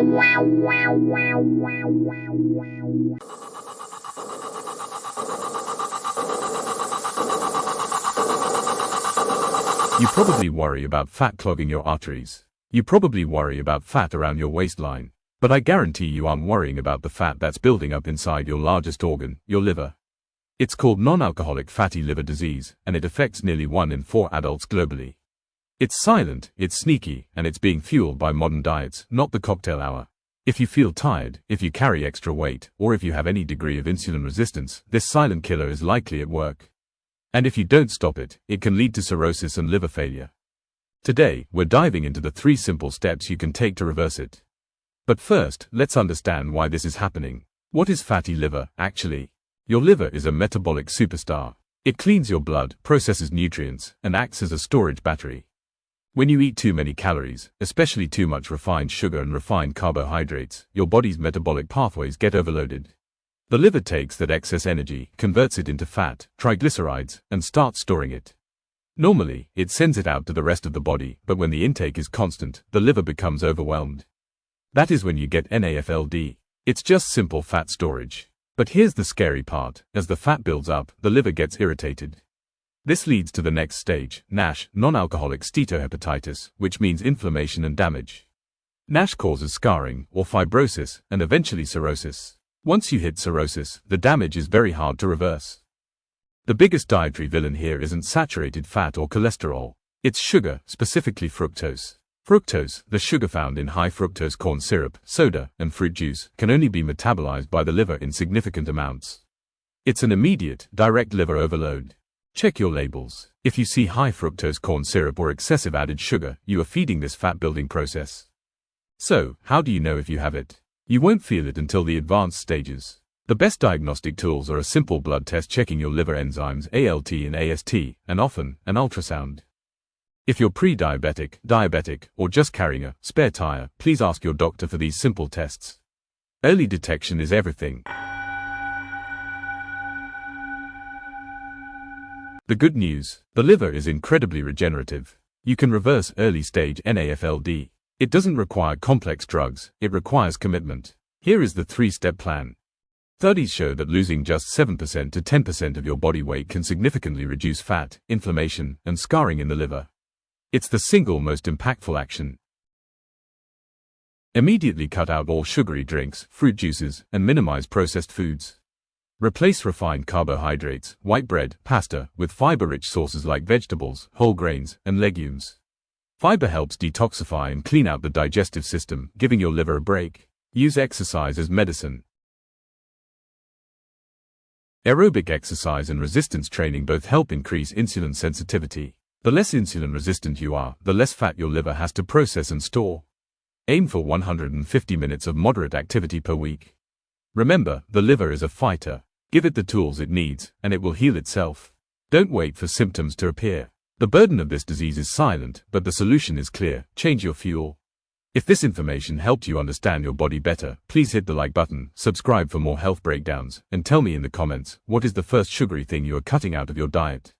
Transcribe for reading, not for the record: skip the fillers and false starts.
You probably worry about fat clogging your arteries. You probably worry about fat around your waistline. But I guarantee you aren't worrying about the fat that's building up inside your largest organ, your liver. It's called non-alcoholic fatty liver disease, and it affects nearly 1 in 4 adults globally. It's silent, it's sneaky, and it's being fueled by modern diets, not the cocktail hour. If you feel tired, if you carry extra weight, or if you have any degree of insulin resistance, this silent killer is likely at work. And if you don't stop it, it can lead to cirrhosis and liver failure. Today, we're diving into the 3 simple steps you can take to reverse it. But first, let's understand why this is happening. What is fatty liver, actually? Your liver is a metabolic superstar. It cleans your blood, processes nutrients, and acts as a storage battery. When you eat too many calories, especially too much refined sugar and refined carbohydrates, your body's metabolic pathways get overloaded. The liver takes that excess energy, converts it into fat, triglycerides, and starts storing it. Normally, it sends it out to the rest of the body, but when the intake is constant, the liver becomes overwhelmed. That is when you get NAFLD. It's just simple fat storage. But here's the scary part: as the fat builds up, the liver gets irritated. This leads to the next stage, NASH, non-alcoholic steatohepatitis, which means inflammation and damage. NASH causes scarring, or fibrosis, and eventually cirrhosis. Once you hit cirrhosis, the damage is very hard to reverse. The biggest dietary villain here isn't saturated fat or cholesterol. It's sugar, specifically fructose. Fructose, the sugar found in high fructose corn syrup, soda, and fruit juice, can only be metabolized by the liver in significant amounts. It's an immediate, direct liver overload. Check your labels. If you see high fructose corn syrup or excessive added sugar, you are feeding this fat-building process. So, how do you know if you have it? You won't feel it until the advanced stages. The best diagnostic tools are a simple blood test checking your liver enzymes ALT and AST, and often, an ultrasound. If you're pre-diabetic, diabetic, or just carrying a spare tire, please ask your doctor for these simple tests. Early detection is everything. The good news: the liver is incredibly regenerative. You can reverse early-stage NAFLD. It doesn't require complex drugs, it requires commitment. Here is the 3-step plan. Studies show that losing just 7% to 10% of your body weight can significantly reduce fat, inflammation, and scarring in the liver. It's the single most impactful action. Immediately cut out all sugary drinks, fruit juices, and minimize processed foods. Replace refined carbohydrates, white bread, pasta, with fiber-rich sources like vegetables, whole grains, and legumes. Fiber helps detoxify and clean out the digestive system, giving your liver a break. Use exercise as medicine. Aerobic exercise and resistance training both help increase insulin sensitivity. The less insulin resistant you are, the less fat your liver has to process and store. Aim for 150 minutes of moderate activity per week. Remember, the liver is a fighter. Give it the tools it needs, and it will heal itself. Don't wait for symptoms to appear. The burden of this disease is silent, but the solution is clear: change your fuel. If this information helped you understand your body better, please hit the like button, subscribe for more health breakdowns, and tell me in the comments, what is the first sugary thing you are cutting out of your diet?